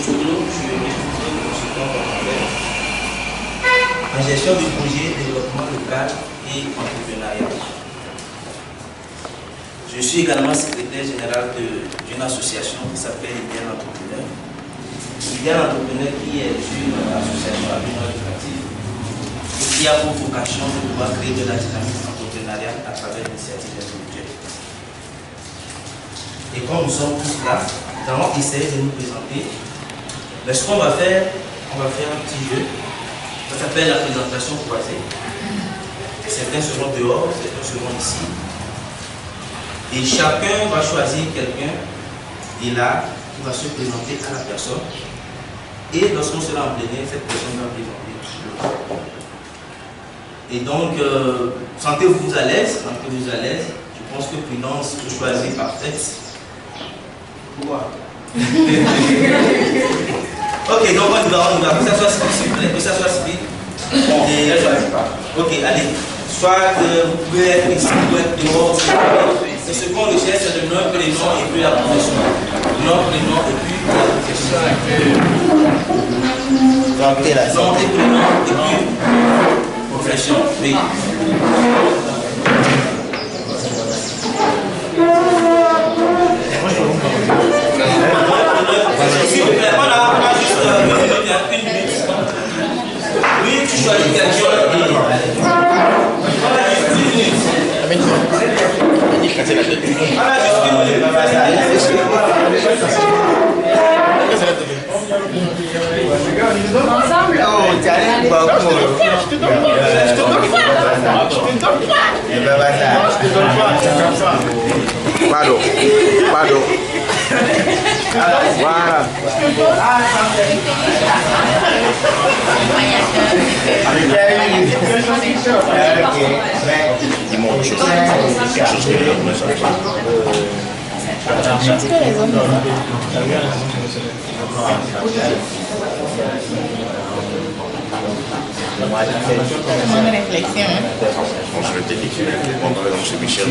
Boutouglou, je suis consultant partenaire en gestion du projet, développement local et entrepreneuriat. Je suis également secrétaire général d'une association qui s'appelle Idéal Entrepreneur. Idéal Entrepreneur qui est une association à but non lucratif et qui a pour vocation de pouvoir créer de la dynamique entrepreneuriale à travers l'initiative individuelle. Et comme nous sommes tous là, nous allons essayer de nous présenter. Mais ce qu'on va faire, on va faire un petit jeu. Ça s'appelle la présentation croisée. Certains seront dehors, certains seront ici. Et chacun va choisir quelqu'un et là, qui va se présenter à la personne. Et lorsqu'on sera en plénière, cette personne va présenter l'autre. Et donc, sentez-vous à l'aise, sentez-vous à l'aise. Je pense que Prudence peut choisir par texte. Pourquoi? Ok, donc on y va, que ça soit speed, que ça soit speed. Ok, allez. Soit vous pouvez être ici, vous pouvez être dehors. C'est ce qu'on recherche, c'est le nom, prénom et puis la profession. Nom, prénom et puis la profession. Nom, prénom et puis profession. Oui. S'il vous plaît, on a juste une minute. Oui, tu choisis quelqu'un. On a juste 10 minutes. On a juste Ensemble? Pardon. Voilà. Est-ce que les hommes une réflexion. Je vais t'éduquer. Pendant que c'est Michel.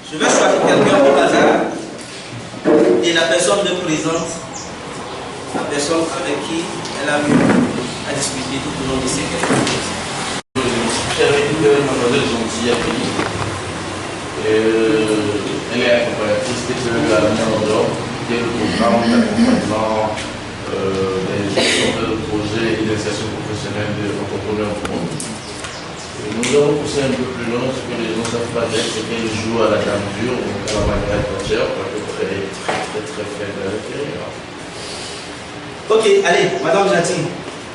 Je vais choisir quelqu'un au hasard et la personne me présente la personne avec qui elle a eu à discuter tout au long de ces quelques minutes. J'avais une mademoiselle gentille à Pays. Elle est accompagnatrice de la mise en ordre, qui est le programme d'accompagnement des porteurs de projets et d'insertion professionnelle des entrepreneurs du monde. Nous avons poussé un peu plus loin, ce que les gens ne savent pas dire, c'est qu'elle joue à la dame dure, donc à la manière entière, parce qu'elle est très faible à l'intérieur. Ok, allez, Madame Jatine,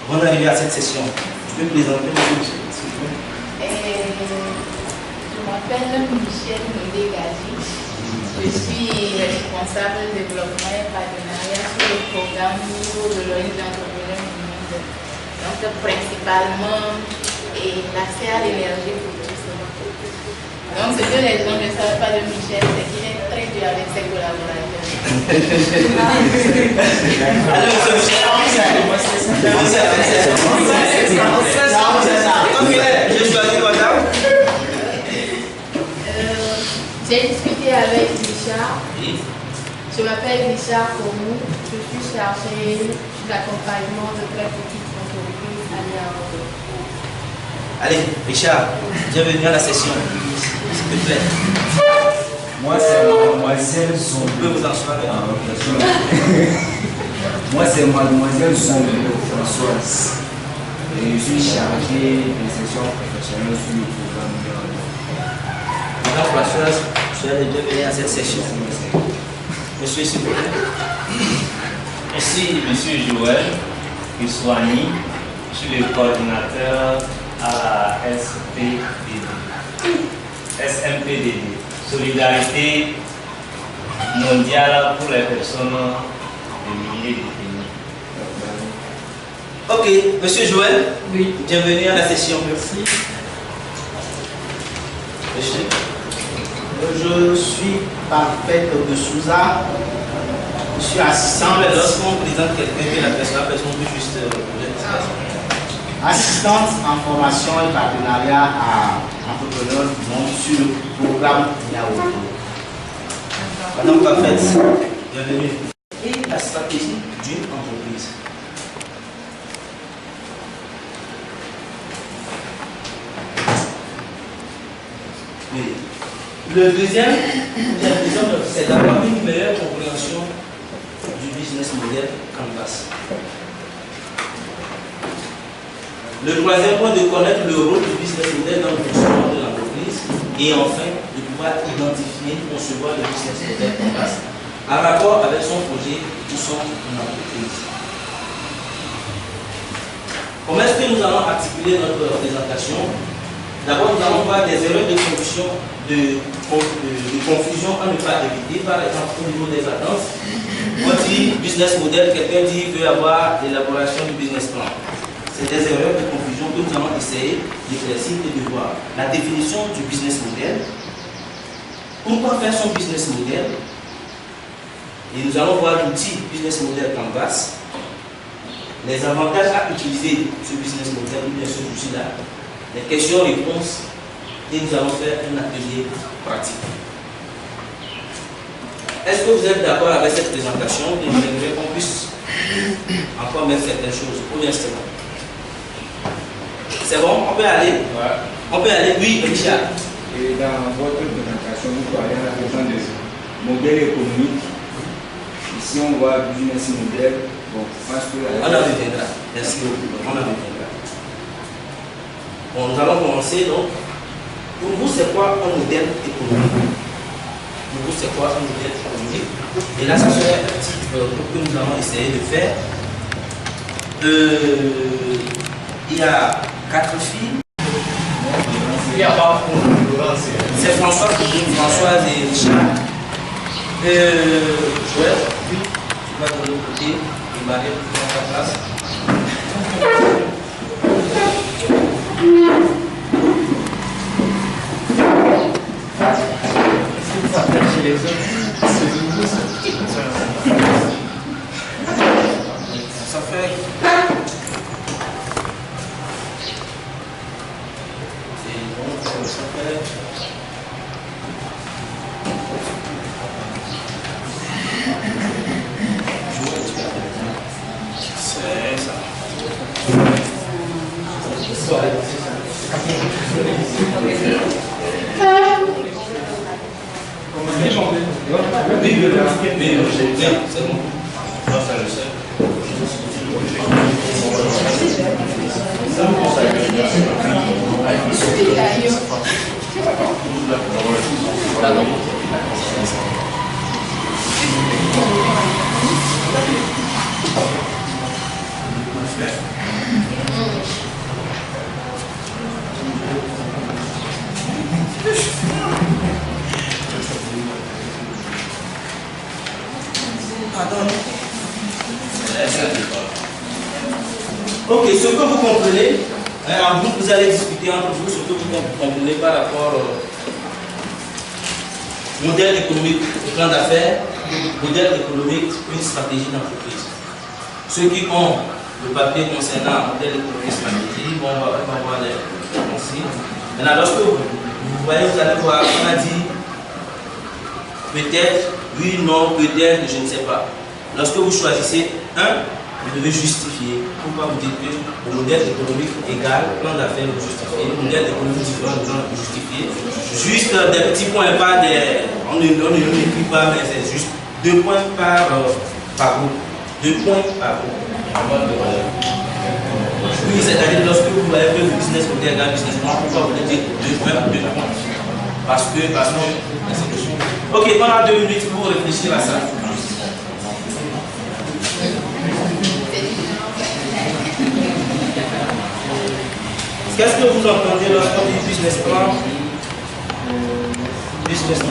bonne arrivée à cette session. Je peux présenter monsieur, s'il vous plaît. Je m'appelle Michel Ndé-Gazi. Je suis responsable de développement et partenariat sur le programme Niveau de l'ONU d'entrepreneurs du monde. Donc, principalement, l'accès à l'énergie pour tous. Donc, ce que les gens ne savent pas de Michel, c'est qu'il est très dur avec ses collaborateurs. Allez, monsieur Michel. Je choisis madame. J'ai discuté avec Richard. Je m'appelle Richard Komou. Je suis chargée d'accompagnement de très petites entreprises à Niamey. Allez, Richard, bienvenue à la session. S'il te plaît. Moi, c'est mademoiselle Sombre. Je peux vous asseoir avec Moi, c'est mademoiselle Sombre Françoise. Et je suis chargée de session professionnelle sur le programme. Madame Françoise, soyez les bienvenus à cette session. Monsieur, s'il vous plaît. Merci, monsieur Joël Kiswani. Je suis le coordinateur à la SMPDD, Solidarité mondiale pour les personnes de milieux définis. Ok, monsieur Joël, Oui. bienvenue à la session. Merci. Monsieur. Je suis Parfait de Souza. Je suis assistant. Lorsqu'on présente quelqu'un que la personne peut juste Assistante en formation et partenariat à entrepreneurs du monde sur le programme Yahoo. Madame Parfaite, bienvenue. Et la stratégie d'une entreprise. Oui. Le deuxième, c'est d'avoir une meilleure compréhension du business model Canvas. Le troisième point, de connaître le rôle du business model dans le fonctionnement de l'entreprise. Et enfin, de pouvoir identifier, concevoir le business model Canvas en rapport avec son projet ou son entreprise. Comment est-ce que nous allons articuler notre présentation? D'abord, nous allons voir des erreurs de confusion à ne pas éviter, par exemple au niveau des attentes. On dit business model, quelqu'un dit qu'il veut avoir l'élaboration du business plan. C'est des erreurs de confusion que nous allons essayer d'éclaircir et de voir. La définition du business model, pourquoi faire son business model, et nous allons voir l'outil business model Canvas, les avantages à utiliser ce business model ou bien ce outil-là, les questions-réponses, et nous allons faire un atelier pratique. Est-ce que vous êtes d'accord avec cette présentation? Et j'aimerais qu'on puisse encore mettre certaines choses. Combien c'est bon? C'est bon? On peut aller? Ouais. On peut aller? Oui, Richard. Et dans votre présentation, vous parlez à la question des modèles économiques. Ici, on voit business model. Bon, parce que. On en reviendra. Merci beaucoup. On en reviendra. Bon, nous allons commencer donc. Pour vous, c'est quoi un modèle économique? Pour vous, c'est quoi un modèle économique? Et là, ça serait un petit truc que nous allons essayer de faire. Il y a 4 filles. Il n'y a pas pour C'est Françoise et Richard. Joël, oui, tu vas de l'autre côté et Marie prend ta place. chez les autres. Ça fait. Et donc, ça fait. C'est ça. C'est bon. Ça, je sais. Ok, ce que vous comprenez, en groupe, vous allez discuter entre vous ce que vous comprenez par rapport au modèle économique, plan d'affaires, modèle économique, une stratégie d'entreprise. Ceux qui ont le papier concernant modèle économique, stratégie, bon, on va voir les réponses. Maintenant, lorsque vous voyez, vous allez voir, on a dit peut-être, oui, non, peut-être, je ne sais pas. Lorsque vous choisissez un, vous devez justifier. Pourquoi vous dites que le modèle économique égal, plan d'affaires, vous justifiez. Le modèle économique différent, vous justifiez. Juste des petits points, pas des. On n'écrit pas, mais c'est juste 2 points par groupe. 2 points par groupe. Oui, c'est-à-dire lorsque vous voyez que le business model égal business plan, pourquoi vous dites 2 points par 2 points? Parce que. Ok, on a 2 minutes pour réfléchir à ça. Qu'est-ce que vous entendez lorsqu'on dit business plan? Business plan.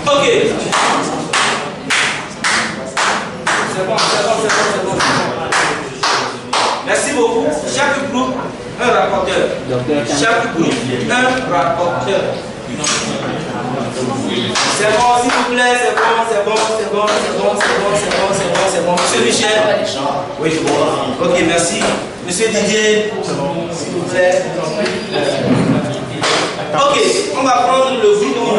Ok. C'est bon. Merci beaucoup. Chaque groupe, un rapporteur. Chaque groupe, un rapporteur. C'est bon, s'il vous plaît, c'est bon. Monsieur Michel. Oui, je vois. Ok, merci. Monsieur Didier, s'il vous plaît. Ok, on va prendre le groupe numéro 1.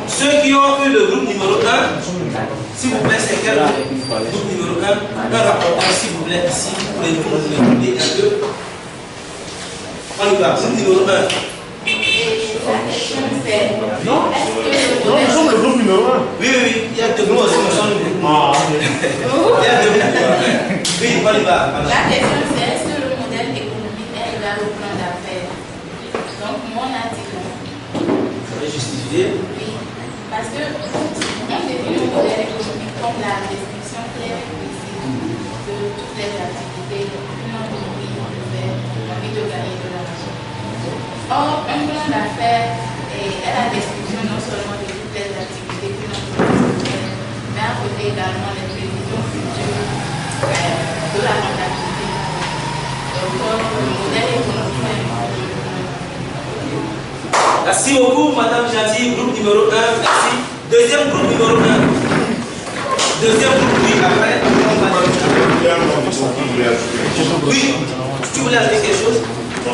Ceux qui ont eu le groupe numéro 1, s'il vous plaît, c'est quel groupe numéro 1? Un rapporteur, s'il vous plaît, ici, pour les groupes numéro 1, 2. On y va, groupe numéro 1. La question c'est, Non, nous sommes le groupe numéro 1. Oui, il y a deux groupes aussi, nous sommes le groupe. Il y a deux groupes. Oui, on y va. La question c'est, est-ce que le modèle économique est égal au plan d'affaires? Donc, mon article. Vous avez justifié? Oui, parce que on définit le modèle économique comme la description claire et précise de toutes les activités qu'une entreprise peut faire en vue de gagner de l'argent. Or, un plan d'affaires est la description non seulement de toutes les activités qu'une entreprise peut faire, mais à côté également les prévisions futures de la rentabilité. Donc, le modèle économique est Merci beaucoup, Madame Janty, groupe numéro 1. Merci. Deuxième groupe numéro 1. Deuxième groupe, oui, après. Oui, tu voulais ajouter quelque chose?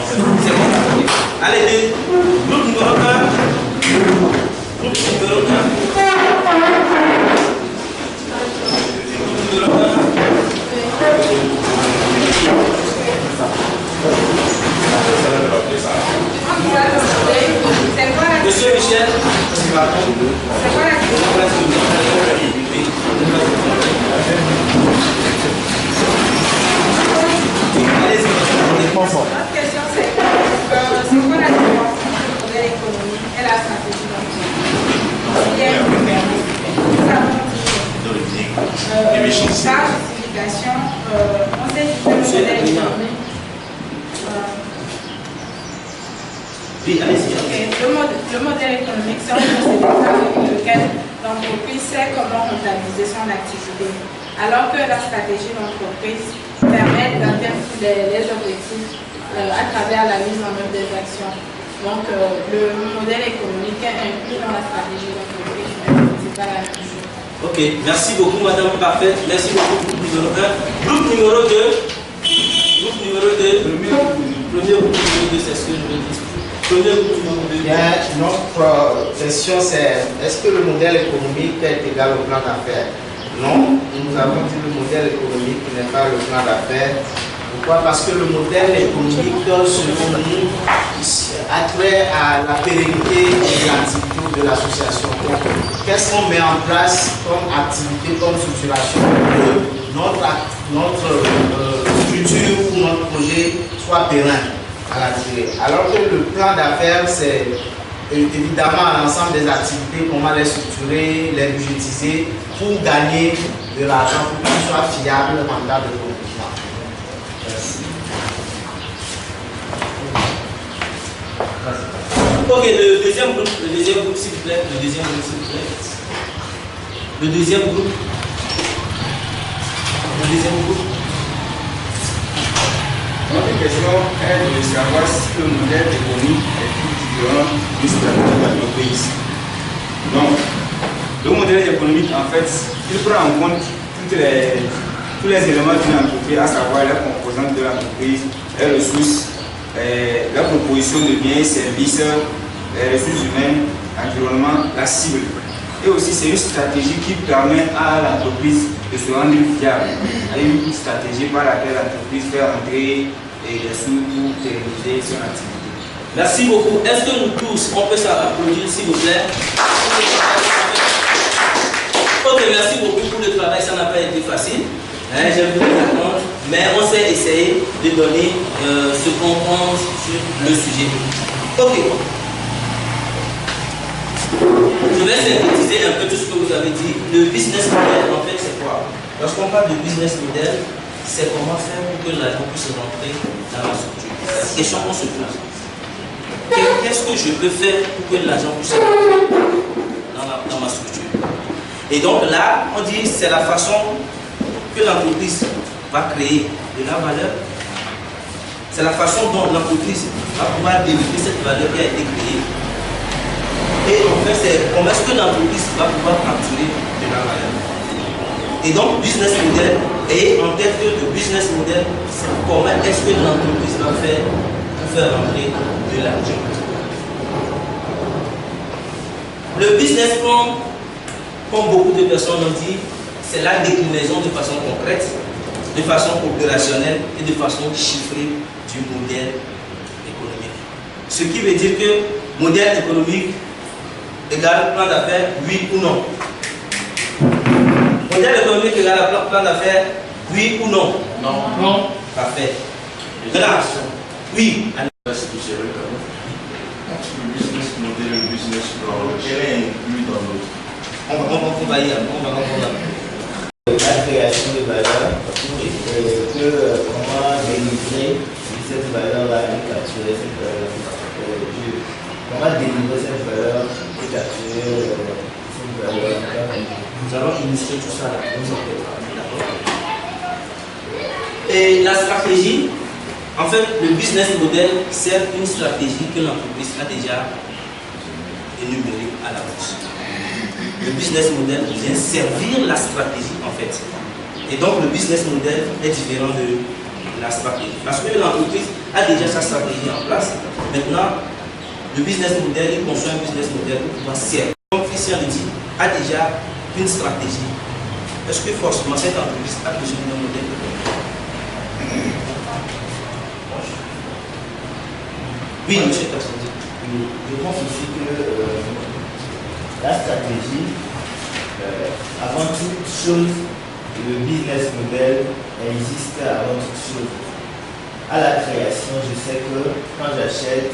C'est bon. Allez, groupe numéro 1. Groupe numéro 1. Groupe numéro 1. Monsieur Michel, c'est quoi la question c'est quoi la différence entre le modèle économique et la stratégie d'entreprise? Par justification, on sait que le modèle économique. Oui, allez-y. Le modèle économique, c'est un procédé avec lequel l'entreprise sait comment rentabiliser son activité, alors que la stratégie d'entreprise permet d'atteindre les objectifs à travers la mise en œuvre des actions. Donc, le modèle économique est inclus dans la stratégie d'entreprise, mais ce n'est pas la même chose. Ok, merci beaucoup, Madame Parfaite. Merci beaucoup, groupe numéro 1. Groupe numéro 2. Groupe numéro 2. Premier groupe numéro 2, c'est ce que je veux dire. Notre question c'est, est-ce que le modèle économique est égal au plan d'affaires? Non, nous avons dit le modèle économique n'est pas le plan d'affaires. Pourquoi? Parce que le modèle économique, selon nous, a trait à la pérennité de l'activité de l'association. Qu'est-ce qu'on met en place comme activité, comme structuration pour que notre structure ou notre projet soit pérenne à la durée. Alors que le plan d'affaires, c'est évidemment l'ensemble des activités, comment les structurer, les budgétiser pour gagner de l'argent, pour qu'ils soient fiables, rentables et compétents. Ok, le deuxième groupe, s'il vous plaît. Le deuxième groupe, s'il vous plaît. Le deuxième groupe. Le deuxième groupe. Notre question est de savoir si le modèle économique est plus différent du stratégie d'entreprise. Donc, le modèle économique, en fait, il prend en compte tous les éléments d'une entreprise, à savoir la composante de l'entreprise, les ressources, la proposition de biens et services, les ressources humaines, l'environnement, la cible. Et aussi, c'est une stratégie qui permet à l'entreprise de se rendre fiable. Il y a une stratégie par laquelle l'entreprise fait entrer les sous pour pérenniser son activité. Merci beaucoup. Est-ce que nous tous, on peut s'applaudir s'il vous plaît? Ok, merci beaucoup pour le travail, ça n'a pas été facile. J'ai vu les attentes, mais on s'est essayé de donner ce qu'on pense sur le sujet. Ok. Je vais synthétiser un peu tout ce que vous avez dit. Le business model, en fait, c'est quoi? Lorsqu'on parle de business model, c'est comment faire pour que l'argent puisse rentrer dans la structure. C'est la question qu'on se pose. Qu'est-ce que je peux faire pour que l'argent puisse rentrer dans ma structure? Et donc là, on dit c'est la façon que l'entreprise va créer de la valeur. C'est la façon dont l'entreprise va pouvoir développer cette valeur qui a été créée. Et en fait, c'est comment est-ce que l'entreprise va pouvoir capturer de la valeur. Et donc, business model, et en tête que le business model, c'est comment est-ce que l'entreprise va faire pour faire rentrer de l'argent. Le business plan, comme beaucoup de personnes l'ont dit, c'est la déclinaison de façon concrète, de façon opérationnelle et de façon chiffrée du modèle économique. Ce qui veut dire que modèle économique égale plan d'affaires, oui ou non. Modèle économique égale plan d'affaires, oui ou non. Non. Non. Parfait. Maintenant, oui. C'est tout sérieux quand même. Le business model, le business plan, quel est inclus dans l'autre? On va y aller, on va comprendre. La création de valeur, comment délivrer cette valeur-là et capturer cette valeur. Comment délivrer cette valeur et capturer cette valeur. Nous allons illustrer tout ça là. Et la stratégie, en fait, le business model sert une stratégie que l'entreprise a déjà énumérée à la base. Le business model vient servir la stratégie en fait. Et donc le business model est différent de la stratégie. Parce que l'entreprise a déjà sa stratégie en place. Maintenant, le business model, il construit un business model pour pouvoir servir. Donc Christian le dit, a déjà une stratégie. Est-ce que forcément cette entreprise a besoin d'un modèle économique? Oui, monsieur Kassouzi. Je pense aussi que la stratégie, avant toute chose, le business model existe avant toute chose. À la création, je sais que quand j'achète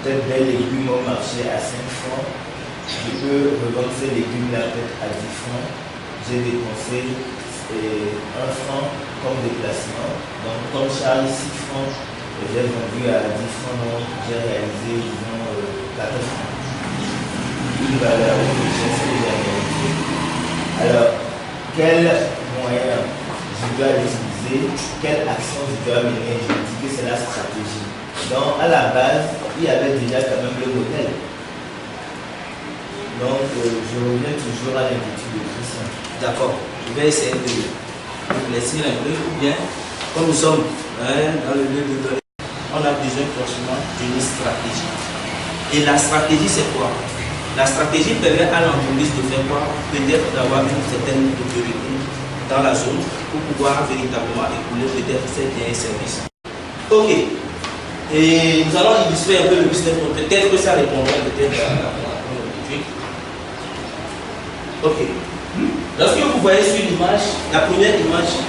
peut-être des légumes au marché à 5 francs, je peux revendre ces légumes-là peut-être à 10 francs. J'ai dépensé 1 franc comme déplacement. Donc comme Charles, 6 francs, j'ai vendu à 10 francs, donc j'ai réalisé, disons, 14 francs. Une valeur que j'ai réalisée. Alors, quel moyen je dois utiliser, quelle action je dois mener, je dis que c'est la stratégie. Donc, à la base, il y avait déjà quand même le modèle. Donc, je reviens toujours à l'inquiétude de Christian. D'accord, je vais essayer de réfléchir un peu, ou bien, comme nous sommes dans le lieu de données, on a besoin forcément d'une stratégie. Et la stratégie, c'est quoi? La stratégie permet à l'entreprise de faire quoi? Peut-être d'avoir une certaine autorité dans la zone pour pouvoir véritablement écouler peut-être ces biens et services. Ok. Et nous allons illustrer un peu le business model. Peut-être que ça répondra peut-être à la question. Ok. Lorsque vous voyez sur l'image, la première image,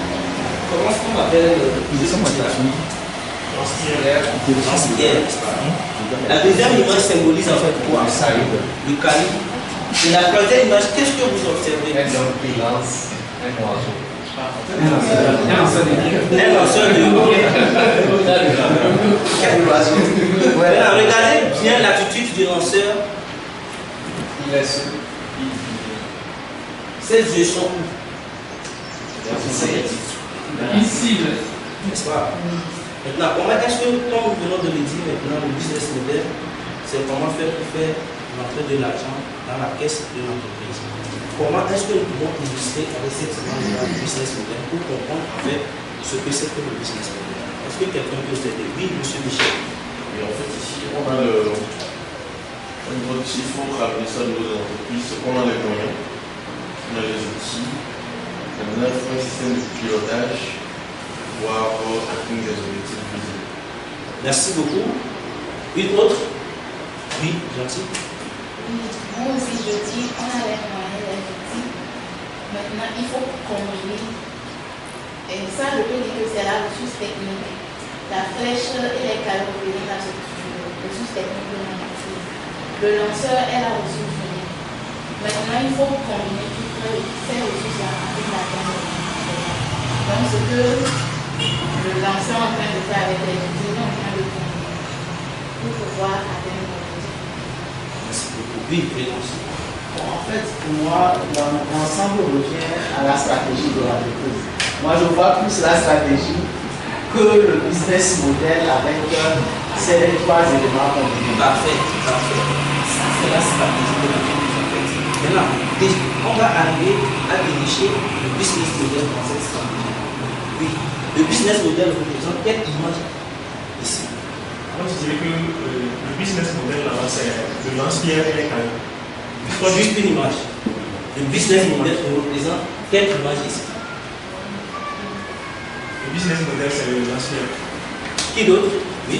comment est-ce qu'on appelle l'ancienne? La deuxième image symbolise en fait quoi? Le calibre. Et la troisième image, qu'est-ce que vous observez? Un oiseau. Un lanceur de voilà, regardez bien l'attitude du lanceur. Il est seul. Ses yeux sont où? Ici. N'est-ce pas? Maintenant, comment est-ce que, comme nous venons de le dire maintenant, le business model, c'est comment faire pour faire rentrer de l'argent dans la caisse de l'entreprise. Comment est-ce que nous pouvons illustrer avec cette image de business model pour comprendre en fait ce que c'est que le business model? Est-ce que quelqu'un peut vous aider? Oui, monsieur Michel. Et en fait, ici, on a Au niveau de il faut ramener ça au niveau des entreprises, c'est qu'on a les moyens, on a les outils. Maintenant, il faut un système de pilotage pour pouvoir atteindre des objectifs visés. Merci beaucoup. Une autre? Oui, gentil. Moi aussi, je dis, on a les moyens, les outils. Maintenant, il faut combiner. Et ça, je peux dire que c'est la ressource technique. La flèche et les canaux venir à ce ressource technique de l'entreprise. Le lanceur est la ressource unique. Maintenant, il faut combiner toutes ces ressources-là avec la technologie. Donc, ce que le lanceur est en train de faire avec les outils, est en train de combiner pour pouvoir atteindre l'objectif. Merci beaucoup. Oui, aussi. En fait, pour moi, l'ensemble revient à la stratégie de l'entreprise. Moi, je vois plus la stratégie que le business model avec ces trois éléments combinés. Parfait, parfait. Ça, c'est la stratégie de l'entreprise en fait. Maintenant, on va arriver à dénicher le business model dans cette stratégie. Oui, le business model représente quelle image ici? Moi, je dirais que le business model là-bas, c'est le lance-pierre et les canaux. Juste une image. Le business model représente quelle image ici? Le business model, c'est le lance-pierre. Qui d'autre? Oui.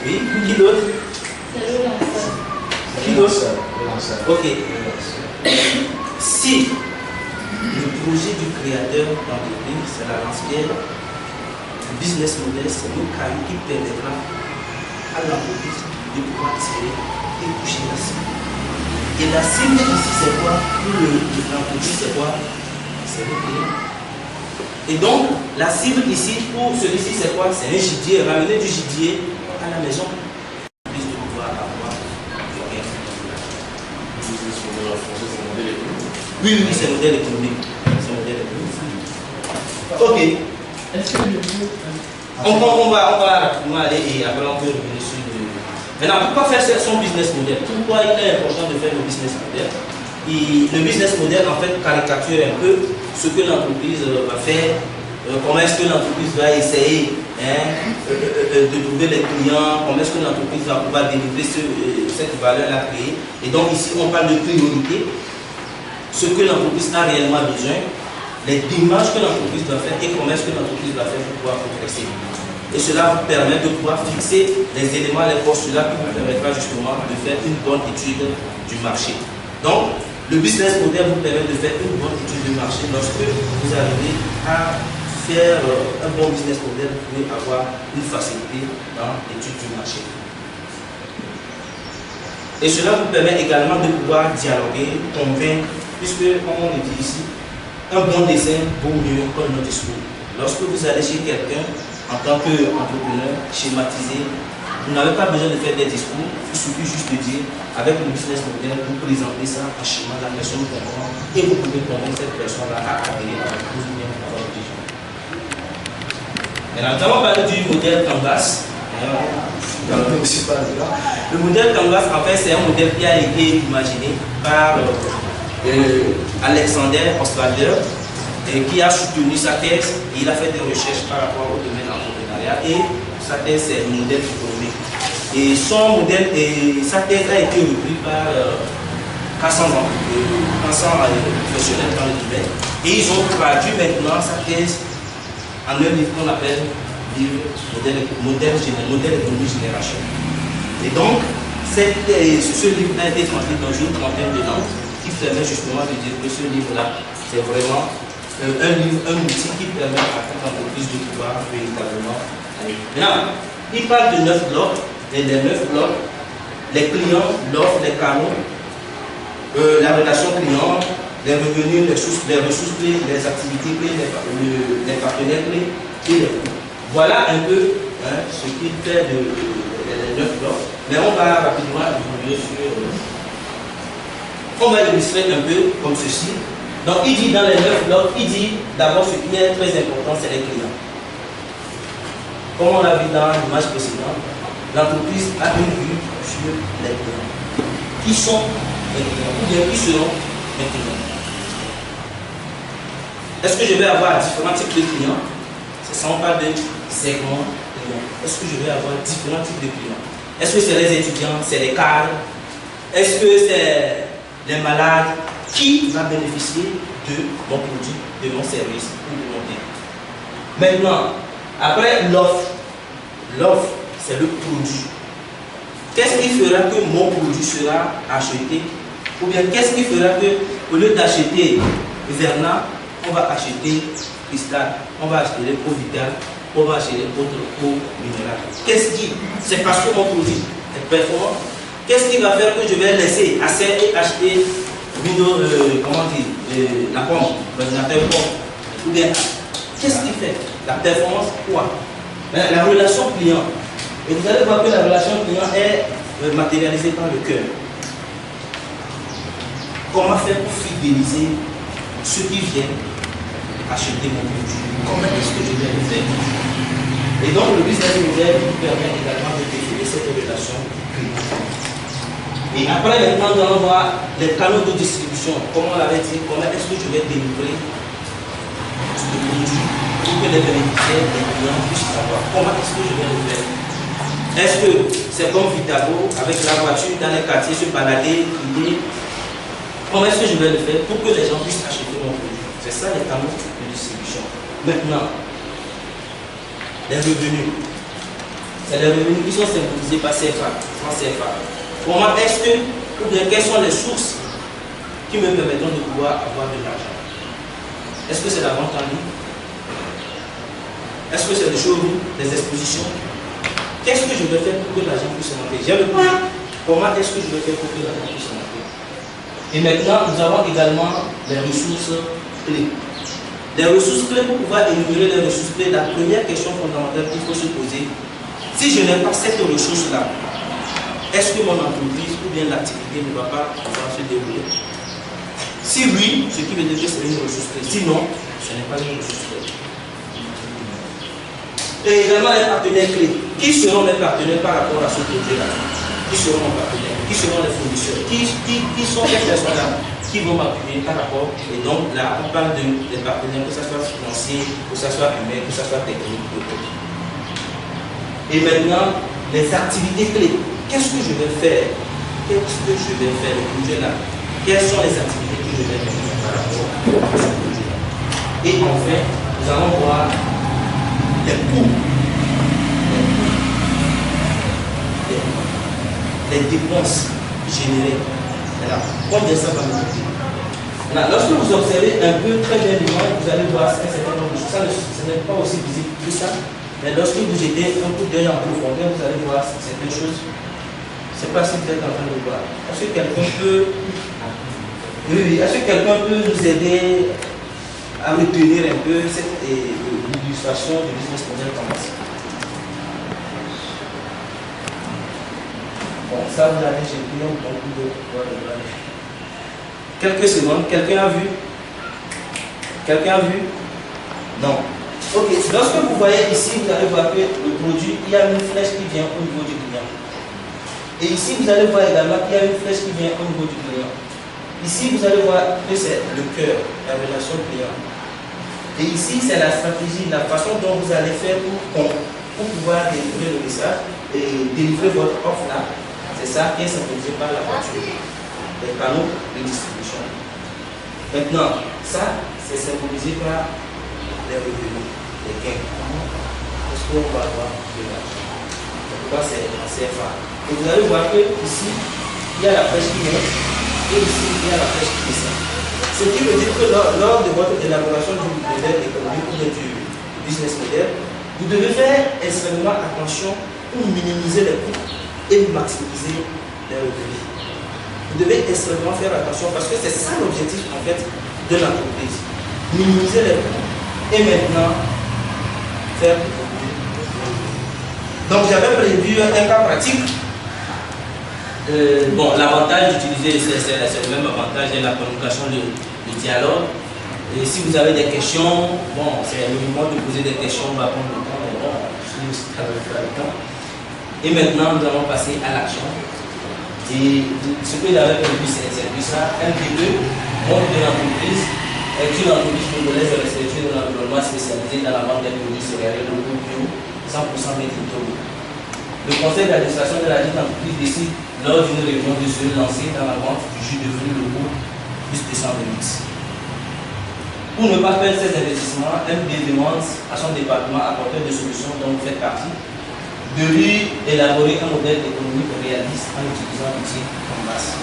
Oui. Qui d'autre? C'est le lanceur. Qui d'autre? Le lanceur. Ok. Si le projet du créateur d'entreprise, c'est la lance-pierre, le business model, c'est le caillou qui permettra à l'entreprise de pouvoir tirer et toucher la cible. Et la cible ici, c'est quoi? Pour l'entreprise, c'est quoi? C'est le client. Et donc, la cible ici, pour celui-ci, c'est quoi? C'est un gibier, ramener du gibier à la maison. Plus de pouvoir avoir du gain. Le business model en français, c'est le modèle économique. Oui, oui, c'est le modèle économique. C'est le modèle économique. Ok. Est-ce que On va rapidement aller et après on peut revenir sur le... Maintenant, pourquoi faire son business model? Pourquoi il est important de faire le business model? Le business model, en fait, caricature un peu ce que l'entreprise va faire, comment est-ce que l'entreprise va essayer de trouver les clients, comment est-ce que l'entreprise va pouvoir délivrer cette valeur-là créée. Et donc ici, on parle de priorité, ce que l'entreprise a réellement besoin, les démarches que l'entreprise doit faire et comment est-ce que l'entreprise doit faire pour pouvoir progresser. Et cela vous permet de pouvoir fixer les éléments, les postulats qui vous permettra justement de faire une bonne étude du marché. Donc, le business model vous permet de faire une bonne étude du marché. Lorsque vous arrivez à faire un bon business model, vous pouvez avoir une facilité dans l'étude du marché. Et cela vous permet également de pouvoir dialoguer, convaincre, puisque, comme on le dit ici, un bon dessin vaut mieux qu'un bon discours. Lorsque vous allez chez quelqu'un, en tant qu'entrepreneur, schématisé, vous n'avez pas besoin de faire des discours, il suffit juste de dire, avec le business model, vous présentez ça en schéma, la personne comprend, et vous pouvez convaincre cette personne-là à adhérer à la cause bien à votre vision. Maintenant, nous allons parler du modèle Canvas. Le modèle Canvas, en fait, c'est un modèle qui a été imaginé par Alexander Ostrander, qui a soutenu sa thèse et il a fait des recherches par rapport au domaine entrepreneuriat et sa thèse c'est le modèle économique. Et son modèle et sa thèse a été reprise par 400 professionnels dans le domaine et ils ont traduit maintenant sa thèse en un livre qu'on appelle livre modèle économique génération. Et donc, ce livre a été traduit dans une trentaine de langues qui permet justement de dire que ce livre-là, c'est vraiment un outil qui permet à toute entreprise de pouvoir véritablement aller. Maintenant, il parle de 9 blocs, et les 9 blocs, les clients, l'offre, les canaux, la relation client, les revenus, les ressources clés, les activités clés, les partenaires clés et les coûts. Voilà un peu ce qu'il fait les 9 blocs. Mais on va rapidement évoluer sur... on va illustrer un peu comme ceci. Donc il dit dans les 9 blocs, il dit d'abord ce qui est très important, c'est les clients. Comme on l'a vu dans l'image précédente, l'entreprise a une vue sur les clients. Qui sont les clients ou bien qui seront les clients? Est-ce que je vais avoir différents types de clients? C'est ça, on parle de segments clients. Est-ce que je vais avoir différents types de clients? Est-ce que c'est les étudiants, c'est les cadres? Est-ce que c'est les malades? Qui va bénéficier de mon produit, de mon service ou de mon bien? Maintenant, après l'offre, c'est le produit. Qu'est-ce qui fera que mon produit sera acheté? Ou bien qu'est-ce qui fera que, au lieu d'acheter Verna, on va acheter Cristal, on va acheter les eaux vitales, on va acheter d'autres eaux minérales? Qu'est-ce qui? C'est parce que mon produit est performant. Qu'est-ce qui va faire que je vais laisser et acheter comment dire, la pomme, l'ordinateur pomme? Ou bien, qu'est-ce qui fait? La performance, quoi? La relation client. Et vous allez voir que la relation client est matérialisée par le cœur. Comment faire pour fidéliser ceux qui viennent acheter mon produit? Comment est-ce que je vais le faire? Et donc, le business model nous permet également de définir cette relation client. Et après, maintenant, nous allons voir les canaux de distribution. Comme on l'avait dit, comment est-ce que je vais délivrer ce produit pour que les bénéficiaires, les clients puissent savoir comment est-ce que je vais le faire. Est-ce que c'est comme Vitabo, avec la voiture dans les quartiers, se balader, crier? Comment est-ce que je vais le faire pour que les gens puissent acheter mon produit? C'est ça les canaux de distribution. Maintenant, les revenus. C'est les revenus qui sont symbolisés par CFA, francs CFA. Comment est-ce que, ou bien quelles sont les sources qui me permettront de pouvoir avoir de l'argent? Est-ce que c'est la vente en ligne? Est-ce que c'est le showroom, les expositions? Qu'est-ce que je vais faire pour que l'argent puisse monter? J'ai le prix. Comment est-ce que je vais faire pour que l'argent puisse monter? Et maintenant, nous avons également les ressources clés. Les ressources clés, pour pouvoir énumérer les ressources clés, la première question fondamentale qu'il faut se poser, si je n'ai pas cette ressource-là, est-ce que mon entreprise ou bien l'activité ne va pas pouvoir se dérouler? Si oui, ce qui veut dire que c'est une ressource clé. Sinon, ce n'est pas une ressource clé. Et également les partenaires clés. Qui seront mes partenaires par rapport à ce projet-là? Qui seront mes partenaires? Qui seront les fournisseurs? Qui sont les personnes-là qui vont m'appuyer par rapport? Et donc là, on parle des partenaires, que ce soit financier, que ce soit humain, que ce soit technique. Et maintenant, les activités clés. Qu'est-ce que je vais faire? Qu'est-ce que je vais faire le projet-là? Quelles sont les activités que je vais faire par rapport à ce projet-là? Et enfin, nous allons voir les coûts, les dépenses générées. Combien ça va me coûter? Lorsque vous observez un peu très bien l'image, vous allez voir un certain nombre de choses. Ce n'est pas aussi visible que ça. Mais lorsque vous jetez un coup d'œil en profondeur, vous allez voir certaines choses. Je ne sais pas si vous êtes en train de voir. Est-ce que quelqu'un peut, est-ce que quelqu'un peut nous aider à retenir un peu cette illustration du business model comme ça? Bon, ça vous allez chez le client, donc vous devez. Quelques secondes, quelqu'un a vu? Quelqu'un a vu? Non. Ok, lorsque vous voyez ici, vous allez voir que le produit, il y a une flèche qui vient au niveau du client. Et ici, vous allez voir également qu'il y a une flèche qui vient au niveau du client. Ici, vous allez voir que c'est le cœur, la relation client. Et ici, c'est la stratégie, la façon dont vous allez faire pour pouvoir délivrer le message et délivrer votre offre là. C'est ça qui est symbolisé par la voiture, les panneaux de distribution. Maintenant, ça, c'est symbolisé par les revenus, les gains. Est-ce qu'on va avoir de l'argent? Pourquoi c'est en CFA? Et vous allez voir que ici, il y a la flèche qui monte et ici, il y a la flèche qui descend. Ce qui veut dire que lors de votre élaboration du modèle économique ou du business model, vous devez faire extrêmement attention pour minimiser les coûts et maximiser les revenus. Vous devez extrêmement faire attention parce que c'est ça l'objectif en fait de l'entreprise. Minimiser les coûts et maintenant faire du profit. Donc j'avais prévu un cas pratique. Bon, l'avantage d'utiliser, c'est le même avantage, la communication, le dialogue. Et si vous avez des questions, bon, c'est le moment de poser des questions, on va prendre le temps, mais bon, je vais faire le temps. Et maintenant, nous allons passer à l'action. Et ce que j'avais prévu, c'est ça. MD2, monde de l'entreprise, est une entreprise congolaise respectueuse de l'environnement spécialisée dans la vente des produits céréaliers locaux bio, 100% médicaux. Le conseil d'administration de la dite entreprise décide lors d'une réunion de se lancer dans la vente du jus devenu le groupe plus de 100 Pour ne pas perdre ces investissements, MD demande à son département apporteur de solutions dont vous faites partie de lui élaborer un modèle économique réaliste en utilisant l'outil comme base.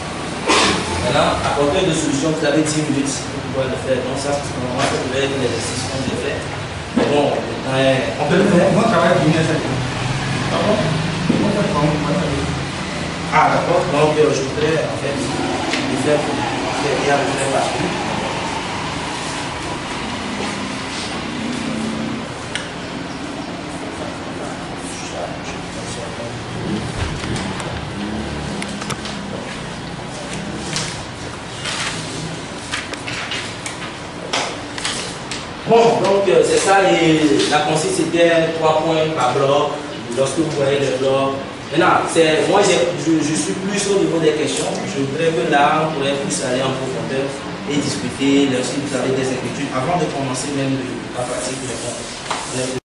Maintenant, apporteur de solutions, vous avez 10 minutes pour pouvoir le faire. Donc ça, c'est normalement ça devait être l'exercice qu'on devait faire. Mais bon, on peut le faire. Mon travail finit à 7 heures. Ah d'accord, donc je voudrais en fait le faire pour bien le faire partout. Bon, donc c'est ça, et la consigne c'était 3 points par bloc, lorsque vous voyez le bloc. Maintenant, moi je suis plus au niveau des questions, je voudrais que là on pourrait plus aller en profondeur et discuter, si vous avez des inquiétudes, avant de commencer même la pratique, mais bon,